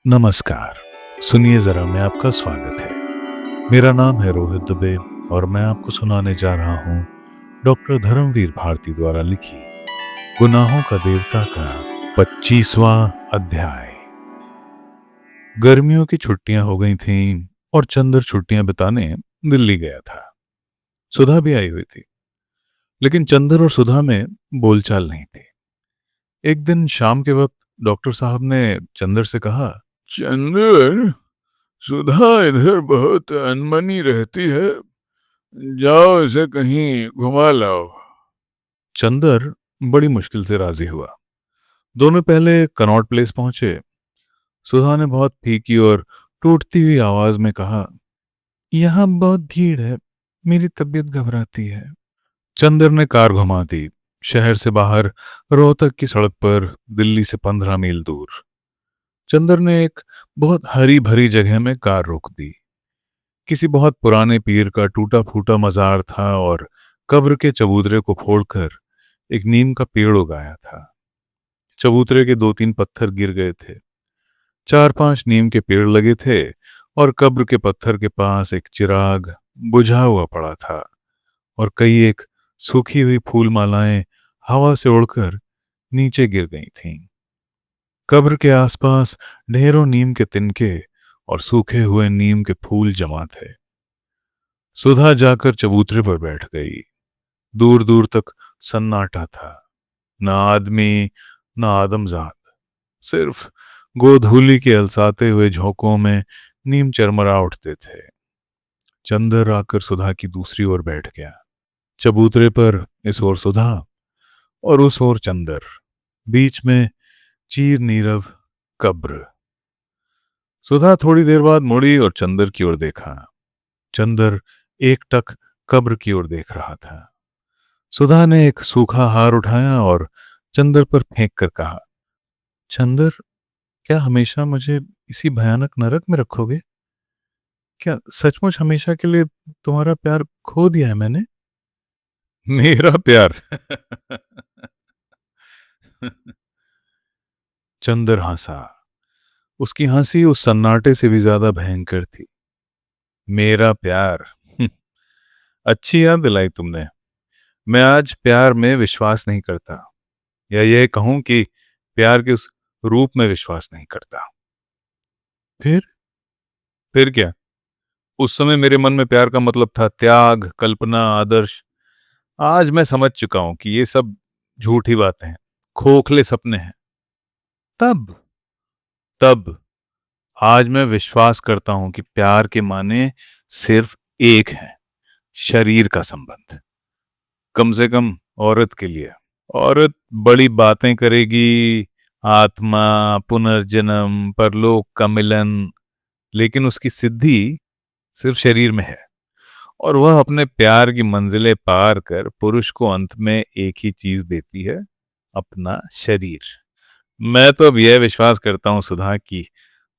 नमस्कार। सुनिए जरा, मैं आपका स्वागत है। मेरा नाम है रोहित दुबे और मैं आपको सुनाने जा रहा हूँ डॉक्टर धर्मवीर भारती द्वारा लिखी गुनाहों का देवता का 25वां अध्याय। गर्मियों की छुट्टियां हो गई थीं और चंदर छुट्टियां बिताने दिल्ली गया था। सुधा भी आई हुई थी, लेकिन चंदर और सुधा में बोलचाल नहीं थी। एक दिन शाम के वक्त डॉक्टर साहब ने चंदर से कहा, चंदर, सुधा इधर बहुत अनमनी रहती है, जाओ इसे कहीं घुमा लाओ। चंदर बड़ी मुश्किल से राजी हुआ। दोनों पहले कनॉट प्लेस पहुंचे। सुधा ने बहुत फीकी और टूटती हुई आवाज में कहा, यहाँ बहुत भीड़ है, मेरी तबीयत घबराती है। चंदर ने कार घुमा दी। शहर से बाहर रोहतक की सड़क पर, दिल्ली से 15 मील दूर। चंदर ने एक बहुत हरी भरी जगह में कार रोक दी। किसी बहुत पुराने पीर का टूटा फूटा मजार था और कब्र के चबूतरे को फोड़कर एक नीम का पेड़ उगाया था। चबूतरे के 2-3 पत्थर गिर गए थे। 4-5 नीम के पेड़ लगे थे और कब्र के पत्थर के पास एक चिराग बुझा हुआ पड़ा था और कई एक सूखी हुई फूल मालाएं हवा से उड़कर नीचे गिर गई थीं। कब्र के आसपास ढेरों नीम के तिनके और सूखे हुए नीम के फूल जमा थे। सुधा जाकर चबूतरे पर बैठ गई। दूर दूर तक सन्नाटा था। ना आदमी, ना आदमजाद, सिर्फ गोधूली के अलसाते हुए झोंकों में नीम चरमरा उठते थे। चंदर आकर सुधा की दूसरी ओर बैठ गया। चबूतरे पर इस ओर सुधा और उस ओर चंदर, बीच में चीर नीरव कब्र। सुधा थोड़ी देर बाद मुड़ी और चंदर की ओर देखा। चंदर एकटक कब्र की ओर देख रहा था। सुधा ने एक सूखा हार उठाया और चंदर पर फेंक कर कहा, चंदर, क्या हमेशा मुझे इसी भयानक नरक में रखोगे? क्या सचमुच हमेशा के लिए तुम्हारा प्यार खो दिया है मैंने? मेरा प्यार? चंदर हंसा। उसकी हंसी उस सन्नाटे से भी ज्यादा भयंकर थी। मेरा प्यार? अच्छी याद दिलाई तुमने। मैं आज प्यार में विश्वास नहीं करता, या यह कहूं कि प्यार के उस रूप में विश्वास नहीं करता। फिर फिर क्या? उस समय मेरे मन में प्यार का मतलब था त्याग, कल्पना, आदर्श। आज मैं समझ चुका हूं कि ये सब झूठी बातें हैं, खोखले सपने हैं। तब तब आज मैं विश्वास करता हूं कि प्यार के माने सिर्फ एक है, शरीर का संबंध। कम से कम औरत के लिए। औरत बड़ी बातें करेगी, आत्मा, पुनर्जन्म, परलोक का मिलन, लेकिन उसकी सिद्धि सिर्फ शरीर में है। और वह अपने प्यार की मंजिलें पार कर पुरुष को अंत में एक ही चीज देती है, अपना शरीर। मैं तो अब यह विश्वास करता हूं सुधा कि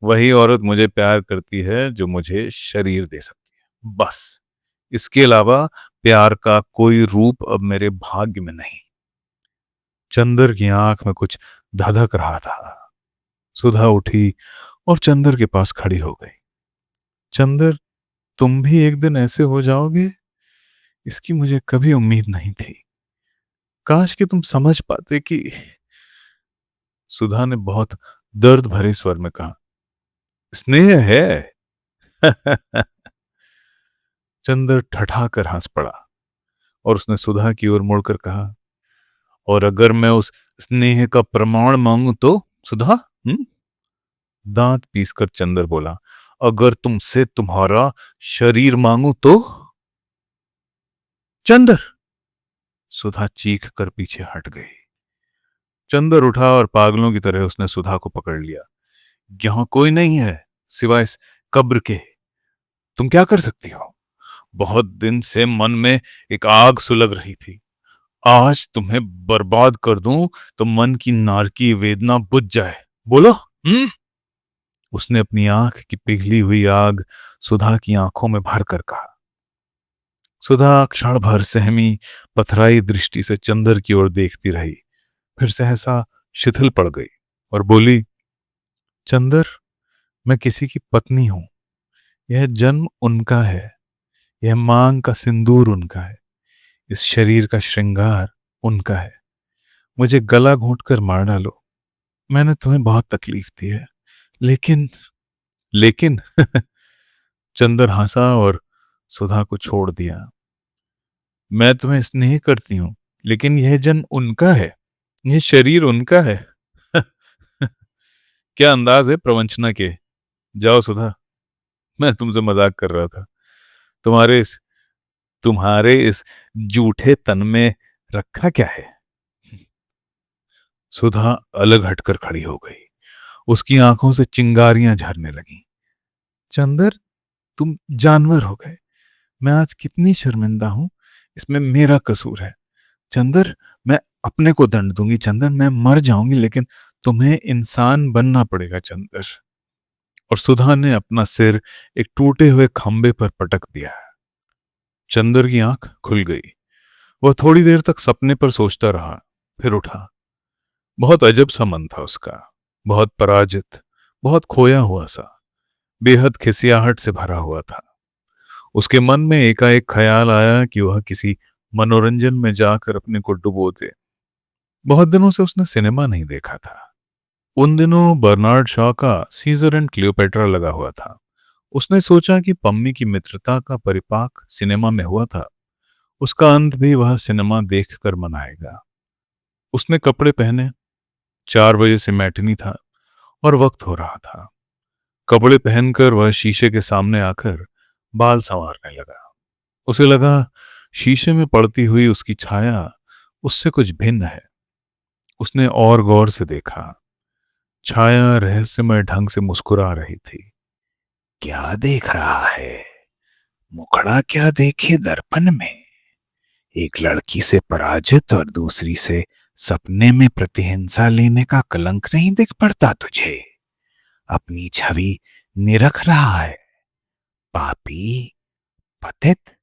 वही औरत मुझे प्यार करती है जो मुझे शरीर दे सकती है, बस। इसके अलावा प्यार का कोई रूप अब मेरे भाग्य में नहीं। चंदर की आंख में कुछ धधक रहा था। सुधा उठी और चंदर के पास खड़ी हो गई। चंदर, तुम भी एक दिन ऐसे हो जाओगे, इसकी मुझे कभी उम्मीद नहीं थी। काश कि तुम समझ पाते कि। सुधा ने बहुत दर्द भरे स्वर में कहा, स्नेह है। चंदर ठठाकर हंस पड़ा और उसने सुधा की ओर मुड़कर कहा, और अगर मैं उस स्नेह का प्रमाण मांगू तो सुधा? दांत पीसकर चंदर बोला, अगर तुमसे तुम्हारा शरीर मांगू तो? चंदर! सुधा चीख कर पीछे हट गई। चंदर उठा और पागलों की तरह उसने सुधा को पकड़ लिया। यहां कोई नहीं है सिवाय इस कब्र के। तुम क्या कर सकती हो? बहुत दिन से मन में एक आग सुलग रही थी। आज तुम्हें बर्बाद कर दूं तो मन की नार की वेदना बुझ जाए। बोलो। उसने अपनी आंख की पिघली हुई आग सुधा की आंखों में भर कर कहा। सुधा क्षण भर सहमी पथराई दृष्टि से चंदर की ओर देखती रही, फिर सहसा शिथिल पड़ गई और बोली, चंदर, मैं किसी की पत्नी हूं। यह जन्म उनका है, यह मांग का सिंदूर उनका है, इस शरीर का श्रृंगार उनका है। मुझे गला घोंट कर मार डालो, मैंने तुम्हें बहुत तकलीफ दी है, लेकिन लेकिन चंदर हंसा और सुधा को छोड़ दिया। मैं तुम्हें स्नेह करती हूं, लेकिन यह जन्म उनका है, यह शरीर उनका है। क्या अंदाज है प्रवंचना के। जाओ सुधा, मैं तुमसे मजाक कर रहा था। तुम्हारे इस जूठे तन में रखा क्या है। सुधा अलग हटकर खड़ी हो गई। उसकी आंखों से चिंगारियां झरने लगी। चंदर, तुम जानवर हो गए। मैं आज कितनी शर्मिंदा हूं, इसमें मेरा कसूर है। चंदर, मैं अपने को दंड दूंगी। चंदर, मैं मर जाऊंगी, लेकिन तुम्हें इंसान बनना पड़ेगा चंदर। और सुधा ने अपना सिर एक टूटे हुए खंबे पर पटक दिया। चंदर की आंख खुल गई। वह थोड़ी देर तक सपने पर सोचता रहा, फिर उठा। बहुत अजब सा मन था उसका, बहुत पराजित, बहुत खोया हुआ सा, बेहद खिसियाहट से भरा हुआ था। उसके मन में एकाएक ख्याल आया कि वह किसी मनोरंजन में जाकर अपने को डुबो दे। बहुत दिनों से उसने सिनेमा नहीं देखा था। उन दिनों बर्नार्ड शॉ का सीजर एंड क्लियोपेट्रा लगा हुआ था। उसने सोचा कि पम्मी की मित्रता का परिपाक सिनेमा में हुआ था, उसका अंत भी वह सिनेमा देखकर मनाएगा। उसने कपड़े पहने। 4 बजे से मैटिनी था और वक्त हो रहा था। कपड़े पहनकर वह शीशे के सामने आकर बाल संवारने लगा। उसे लगा शीशे में पड़ती हुई उसकी छाया उससे कुछ भिन्न है। उसने और गौर से देखा। छाया रहस्यमय ढंग से मुस्कुरा रही थी। क्या देख रहा है? मुखड़ा क्या देखे दर्पण में? एक लड़की से पराजित और दूसरी से सपने में प्रतिहिंसा लेने का कलंक नहीं दिख पड़ता तुझे? अपनी छवि निरख रहा है, पापी, पतित।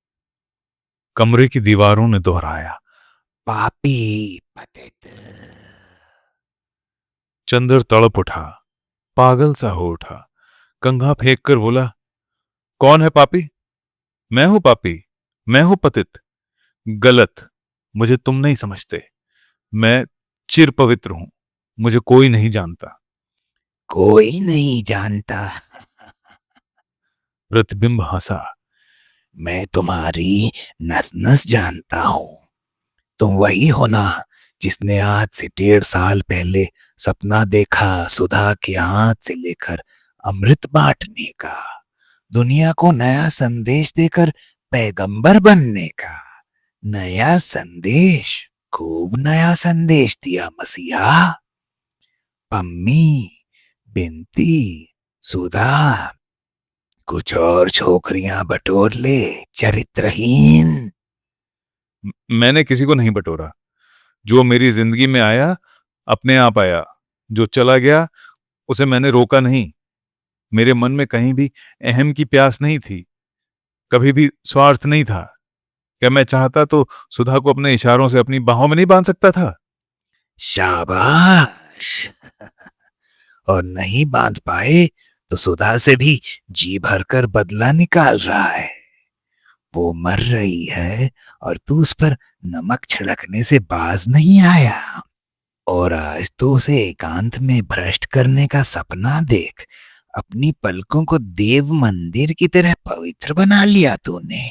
कमरे की दीवारों ने दोहराया। पापी, पतित। चंदर तड़प उठा, पागल सा हो उठा। कंघा फेंक कर बोला, कौन है पापी? मैं हूं पापी, मैं हूं पतित। गलत, मुझे तुम नहीं समझते। मैं चिर पवित्र हूं, मुझे कोई नहीं जानता। कोई नहीं जानता। प्रतिबिंब हंसा। मैं तुम्हारी नस नस जानता हूं। तुम वही हो ना जिसने आज से 1.5 साल पहले सपना देखा सुधा के हाथ से लेकर अमृत बांटने का, दुनिया को नया संदेश देकर पैगंबर बनने का। नया संदेश, खूब नया संदेश दिया मसीहा। पम्मी, बिनती, सुधा, कुछ और छोकरियां बटोर ले, चरित्रहीन। मैंने किसी को नहीं बटोरा। जो मेरी जिंदगी में आया अपने आप आया, जो चला गया उसे मैंने रोका नहीं। मेरे मन में कहीं भी अहम की प्यास नहीं थी, कभी भी स्वार्थ नहीं था। क्या मैं चाहता तो सुधा को अपने इशारों से अपनी बाहों में नहीं बांध सकता था? शाबाश। और नहीं बांध पाए तो सुधा से भी जी भरकर बदला निकाल रहा है। वो मर रही है और तू उस पर नमक छिड़कने से बाज नहीं आया। और आज तो उसे एकांत में भ्रष्ट करने का सपना देख अपनी पलकों को देव मंदिर की तरह पवित्र बना लिया तूने।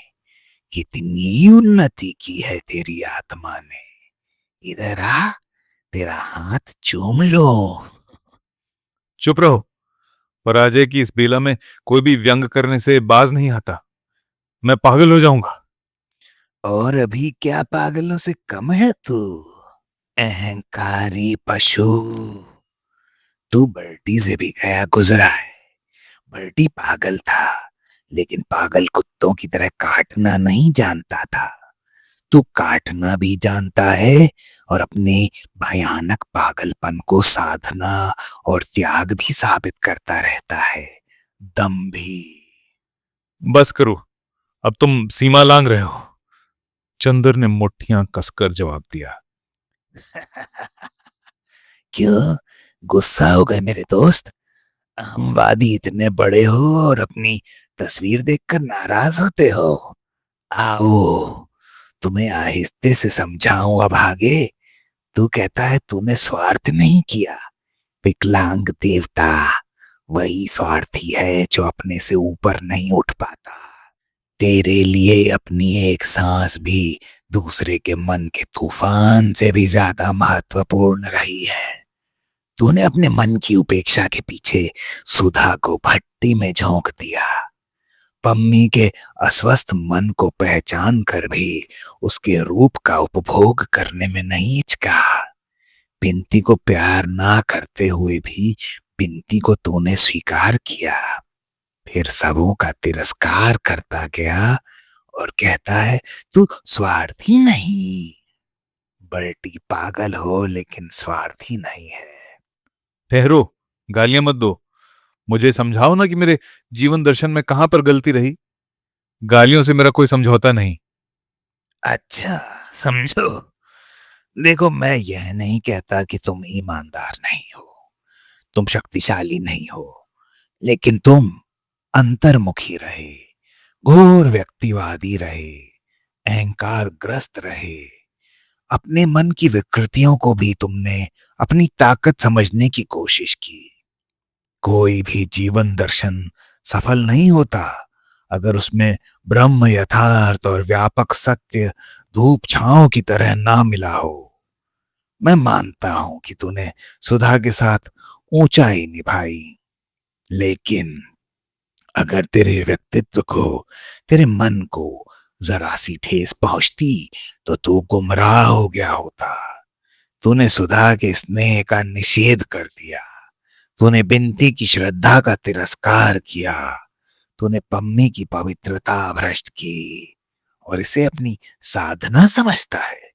कितनी उन्नति की है तेरी आत्मा ने। इधर आ, तेरा हाथ चूम लो। चुप रहो। पराजय की इस बेला में कोई भी व्यंग करने से बाज नहीं आता। मैं पागल हो जाऊंगा। और अभी क्या पागलों से कम है तू? अहंकारी पशु। तू बल्टी से भी गया गुजरा है। बल्टी पागल था, लेकिन पागल कुत्तों की तरह काटना नहीं जानता था। तू काटना भी जानता है और अपने भयानक पागलपन को साधना और त्याग भी साबित करता रहता है। दम भी। बस करो, अब तुम सीमा लांघ रहे हो। चंदर ने मुट्ठियां कसकर जवाब दिया। क्यों गुस्सा हो गए मेरे दोस्त? हम वादी इतने बड़े हो और अपनी तस्वीर देखकर नाराज होते हो। आओ, तुम्हें आहिस्ते से समझाऊं अब आगे। तू कहता है तूने स्वार्थ नहीं किया। विकलांग देवता वही स्वार्थी है जो अपने से ऊपर नहीं उठ पाता। तेरे लिए अपनी एक सांस भी दूसरे के मन के तूफान से भी ज्यादा महत्वपूर्ण रही है। तूने अपने मन की उपेक्षा के पीछे सुधा को भट्टी में झोंक दिया। पम्मी के अस्वस्थ मन को पहचान कर भी उसके रूप का उपभोग करने में नहीं हिचका। बिनती को प्यार ना करते हुए भी बिनती को तूने स्वीकार किया। फिर सबों का तिरस्कार करता गया और कहता है तू स्वार्थी नहीं। बल्टी पागल हो लेकिन स्वार्थी नहीं है। ठहरो, गालियां मत दो। मुझे समझाओ ना कि मेरे जीवन दर्शन में कहां पर गलती रही। गालियों से मेरा कोई समझौता नहीं। अच्छा, समझो। देखो, मैं यह नहीं कहता कि तुम ईमानदार नहीं हो, तुम शक्तिशाली नहीं हो, लेकिन तुम अंतर्मुखी रहे, घोर व्यक्तिवादी रहे, अहंकार ग्रस्त रहे। अपने मन की विकृतियों को भी तुमने अपनी ताकत समझने की कोशिश की। कोई भी जीवन दर्शन सफल नहीं होता अगर उसमें ब्रह्म यथार्थ और व्यापक सत्य धूप छांव की तरह ना मिला हो। मैं मानता हूं कि तूने सुधा के साथ ऊंचाई निभाई, लेकिन अगर तेरे व्यक्तित्व को, तेरे मन को जरा सी ठेस पहुंचती तो तू गुमराह हो गया होता। तूने सुधा के स्नेह का निषेध कर दिया। तूने बिनती की श्रद्धा का तिरस्कार किया। तूने पम्मी की पवित्रता भ्रष्ट की और इसे अपनी साधना समझता है।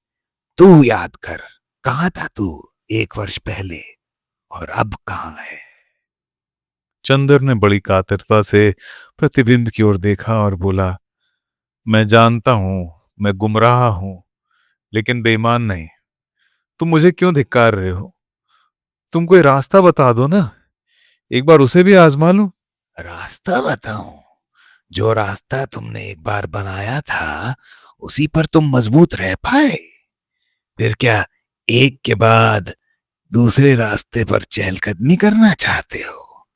तू याद कर, कहां था तू 1 वर्ष पहले और अब कहां है? चंदर ने बड़ी कातरता से प्रतिबिंब की ओर देखा और बोला, मैं जानता हूं मैं गुमराह हूं, लेकिन बेईमान नहीं। तुम मुझे क्यों धिक्कार रहे हो? तुम कोई रास्ता बता दो ना, एक बार उसे भी आजमा लूं। रास्ता बताऊं? जो रास्ता तुमने एक बार बनाया था उसी पर तुम मजबूत रह पाए? फिर क्या एक के बाद दूसरे रास्ते पर चहलकदमी करना चाहते हो?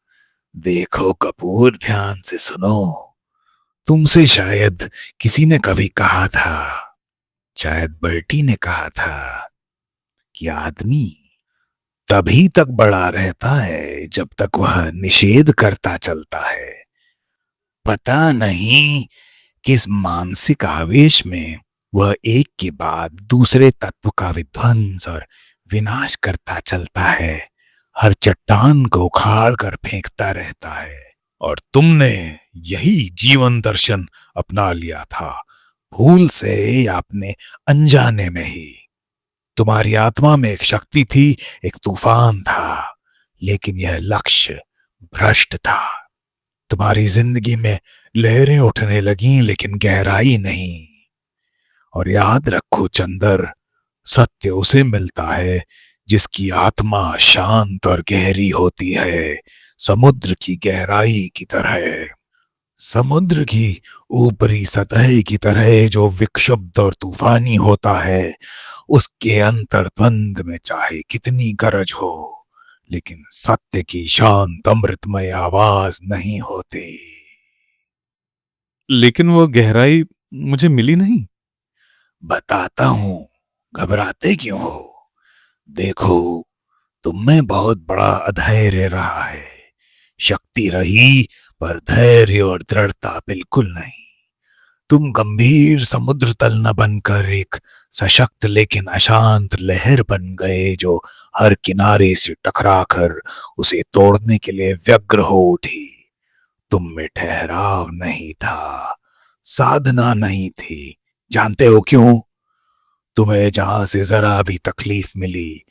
देखो कपूर, ध्यान से सुनो। तुमसे शायद किसी ने कभी कहा था, शायद बर्टी ने कहा था, कि आदमी तभी तक बड़ा रहता है जब तक वह निषेध करता चलता है। पता नहीं किस मानसिक आवेश में वह एक के बाद दूसरे तत्व का विध्वंस और विनाश करता चलता है, हर चट्टान को उखाड़ कर फेंकता रहता है। और तुमने यही जीवन दर्शन अपना लिया था, भूल से या अपने अनजाने में ही। तुम्हारी आत्मा में एक शक्ति थी, एक तूफान था, लेकिन यह लक्ष्य भ्रष्ट था। तुम्हारी जिंदगी में लहरें उठने लगीं, लेकिन गहराई नहीं। और याद रखो चंदर, सत्य उसे मिलता है जिसकी आत्मा शांत और गहरी होती है, समुद्र की गहराई की तरह। समुद्र की ऊपरी सतह की तरह जो विक्षुब्ध और तूफानी होता है, उसके अंतर्द्वंद में चाहे कितनी गरज हो, लेकिन सत्य की शांत अमृतमय आवाज नहीं होती। लेकिन वो गहराई मुझे मिली नहीं। बताता हूं, घबराते क्यों हो? देखो, तुम में बहुत बड़ा अधैर्य रहा है। शक्ति रही, पर धैर्य और दृढ़ता बिल्कुल नहीं। तुम गंभीर समुद्र तल न बनकर एक सशक्त लेकिन अशांत लहर बन गए जो हर किनारे से टकराकर उसे तोड़ने के लिए व्यग्र हो उठी। तुम में ठहराव नहीं था, साधना नहीं थी। जानते हो क्यों? तुम्हें जहां से जरा भी तकलीफ मिली,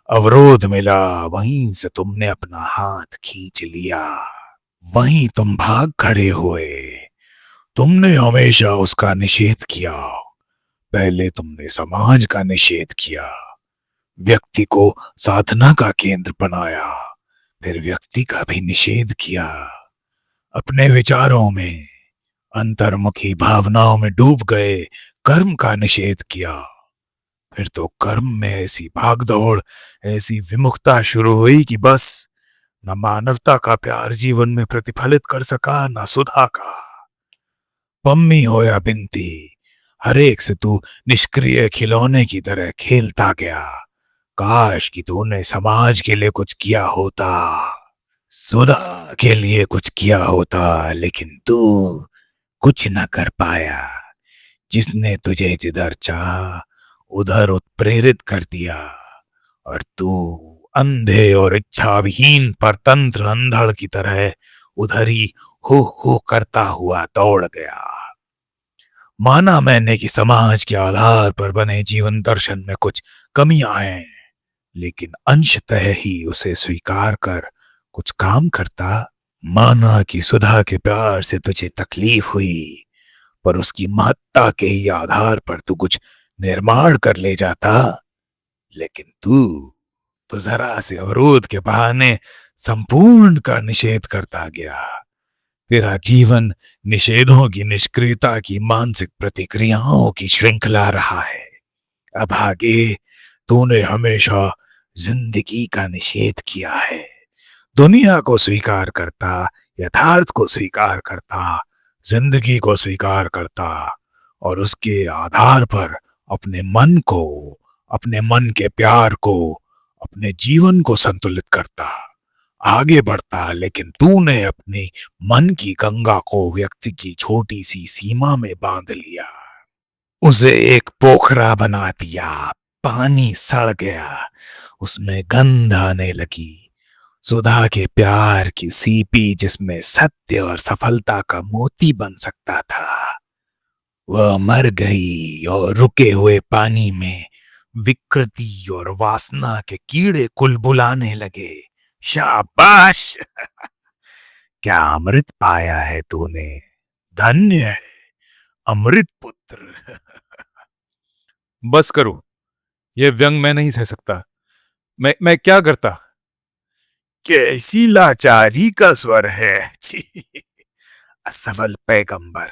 अवरोध मिला, वहीं से तुमने अपना हाथ खींच लिया। वहीं तुम भाग खड़े हुए। तुमने हमेशा उसका निषेध किया। पहले तुमने समाज का निषेध किया, व्यक्ति को साधना का केंद्र बनाया, फिर व्यक्ति का भी निषेध किया, अपने विचारों में, अंतर्मुखी भावनाओं में डूब गए, कर्म का निषेध किया। फिर तो कर्म में ऐसी भागदौड़, ऐसी विमुखता शुरू हुई कि बस न मानवता का प्यार जीवन में प्रतिफलित कर सका, न सुधा का। पम्मी हो या बिनती, हर एक से तू निष्क्रिय खिलौने की तरह खेलता गया। काश कि तूने समाज के लिए कुछ किया होता, सुधा के लिए कुछ किया होता, लेकिन तू कुछ न कर पाया। जिसने तुझे जिधर चाहा उधर उत्प्रेरित कर दिया, और तू अंधे और इच्छाविहीन परतंत्र अंधड़ की तरह उधर ही हो करता हुआ दौड़ गया। माना मैंने कि समाज के आधार पर बने जीवन दर्शन में कुछ कमियां हैं, लेकिन अंशतः ही उसे स्वीकार कर कुछ काम करता। माना कि सुधा के प्यार से तुझे तकलीफ हुई, पर उसकी महत्ता के ही आधार पर तू कुछ निर्माण कर ले जाता। लेकिन तू तो जरा से अवरोध के बहाने संपूर्ण का निषेध करता गया। तेरा जीवन निषेधों की निष्क्रियता की मानसिक प्रतिक्रियाओं की श्रृंखला रहा है। अब आगे तूने हमेशा जिंदगी का निषेध किया है। दुनिया को स्वीकार करता, यथार्थ को स्वीकार करता, जिंदगी को स्वीकार करता, और उसके आधार पर अपने मन को, अपने मन के प्यार को, अपने जीवन को संतुलित करता, आगे बढ़ता। लेकिन तूने अपने मन की गंगा को व्यक्ति की छोटी सी सीमा में बांध लिया, उसे एक पोखरा बना दिया। पानी सड़ गया, उसमें गंध आने लगी। सुधा के प्यार की सीपी जिसमें सत्य और सफलता का मोती बन सकता था, वह मर गई, और रुके हुए पानी में विकृति और वासना के कीड़े कुलबुलाने लगे। शाबाश! क्या अमृत पाया है तूने, धन्य है अमृत पुत्र। बस करो, यह व्यंग मैं नहीं सह सकता। मैं क्या करता? कैसी लाचारी का स्वर है। असफल पैगंबर,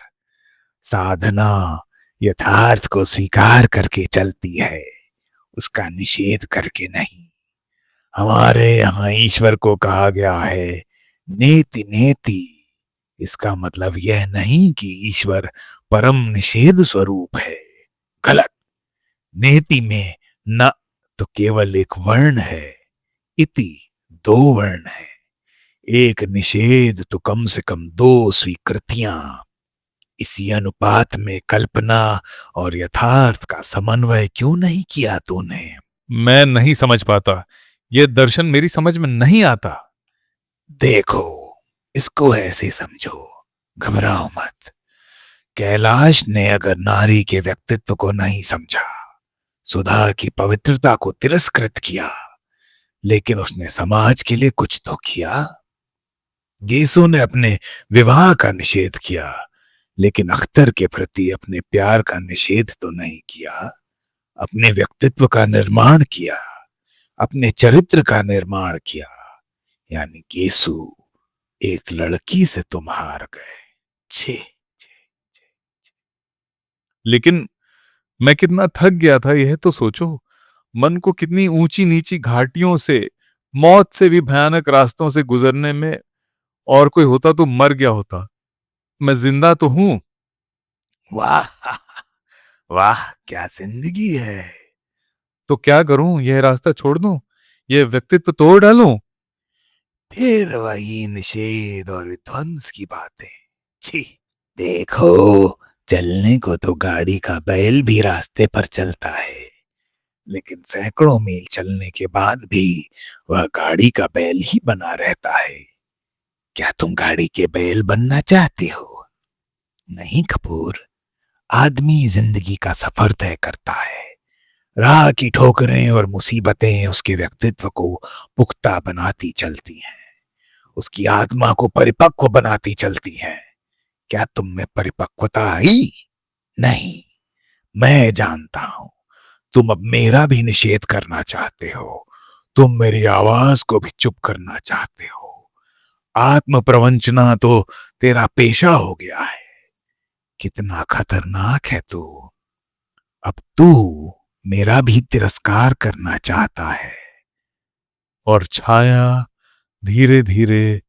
साधना यथार्थ को स्वीकार करके चलती है, उसका निषेध करके नहीं। हमारे यहाँ ईश्वर को कहा गया है नेति नेति। इसका मतलब यह नहीं कि ईश्वर परम निषेध स्वरूप है। गलत। नेति में न तो केवल एक वर्ण है, इति दो वर्ण है। एक निषेध तो कम से कम दो स्वीकृतियां। इसी अनुपात में कल्पना और यथार्थ का समन्वय क्यों नहीं किया तूने? मैं नहीं समझ पाता, यह दर्शन मेरी समझ में नहीं आता। देखो, इसको ऐसे समझो, घबराओ मत। कैलाश ने अगर नारी के व्यक्तित्व को नहीं समझा, सुधा की पवित्रता को तिरस्कृत किया, लेकिन उसने समाज के लिए कुछ तो किया। गेसो ने अपने विवाह का निषेध किया, लेकिन अख्तर के प्रति अपने प्यार का निषेध तो नहीं किया। अपने व्यक्तित्व का निर्माण किया, अपने चरित्र का निर्माण किया। यानी गेसु एक लड़की से तुम हार गए। छे, छे, छे। लेकिन मैं कितना थक गया था, यह तो सोचो। मन को कितनी ऊंची नीची घाटियों से, मौत से भी भयानक रास्तों से गुजरने में, और कोई होता तो मर गया होता। मैं जिंदा तो हूं। वाह वाह, क्या जिंदगी है। तो क्या करूं? यह रास्ता छोड़ दूं? यह व्यक्तित्व तोड़ डालूं? फिर वही निषेध और विध्वंस की बातें। छी। देखो, चलने को तो गाड़ी का बैल भी रास्ते पर चलता है, लेकिन सैकड़ों मील चलने के बाद भी वह गाड़ी का बैल ही बना रहता है। क्या तुम गाड़ी के बैल बनना चाहते हो? नहीं कपूर, आदमी जिंदगी का सफर तय करता है। राह की ठोकरें और मुसीबतें उसके व्यक्तित्व को पुख्ता बनाती चलती हैं, उसकी आत्मा को परिपक्व बनाती चलती हैं। क्या तुम में परिपक्वता आई? नहीं। मैं जानता हूं तुम अब मेरा भी निषेध करना चाहते हो। तुम मेरी आवाज को भी चुप करना चाहते हो। आत्म प्रवंचना तो तेरा पेशा हो गया है। कितना खतरनाक है तू। अब तू मेरा भी तिरस्कार करना चाहता है। और छाया धीरे धीरे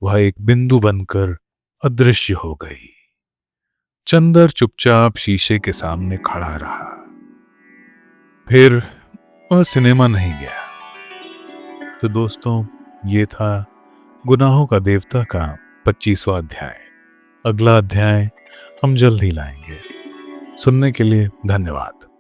वह एक बिंदु बनकर अदृश्य हो गई। चंदर चुपचाप शीशे के सामने खड़ा रहा। फिर वह सिनेमा नहीं गया। तो दोस्तों, ये था गुनाहों का देवता का 25वां अध्याय। अगला अध्याय हम जल्द ही लाएंगे। सुनने के लिए धन्यवाद।